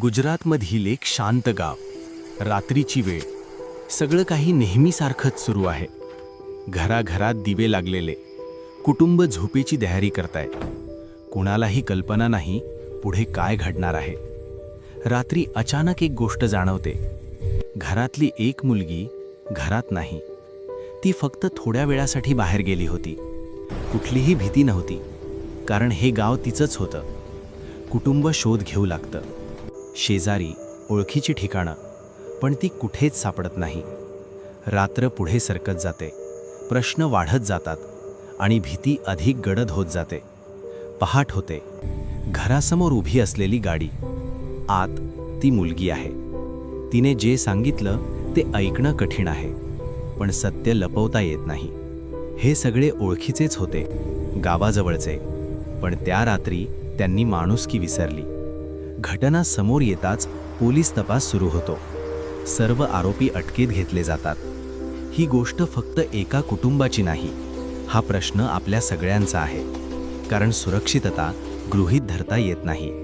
गुजरातमधील एक शांत गाव. रात्रीची वेळ. सगळं काही नेहमीसारखंच सुरू आहे. घराघरात दिवे लागलेले. कुटुंब झोपेची तयारी करताय. कुणालाही कल्पना नाही पुढे काय घडणार आहे. रात्री अचानक एक गोष्ट जाणवते. घरातली एक मुलगी घरात नाही. ती फक्त थोड्या वेळासाठी बाहेर गेली होती. कुठलीही भीती नव्हती, कारण हे गाव तिचंच होतं. कुटुंब शोध घेऊ लागतं. शेजारी, ओळखीची ठिकाणं, पण ती कुठेच सापडत नाही. रात्र पुढे सरकत जाते. प्रश्न वाढत जातात आणि भीती अधिक गडद होत जाते. पहाट होते. घरासमोर उभी असलेली गाडी. आत ती मुलगी आहे. तिने जे सांगितलं ते ऐकणं कठीण आहे, पण सत्य लपवता येत नाही. हे सगळे ओळखीचेच होते, गावाजवळचे. पण त्या रात्री त्यांनी माणुसकी विसरली. घटना समोर येताच पोलीस तपास सुरू होतो. सर्व आरोपी अटकेत घेतले जातात. ही गोष्ट फक्त एका कुटुंबाची नाही. हा प्रश्न आपल्या सगळ्यांचा आहे, कारण सुरक्षितता गृहीत धरता येत नाही.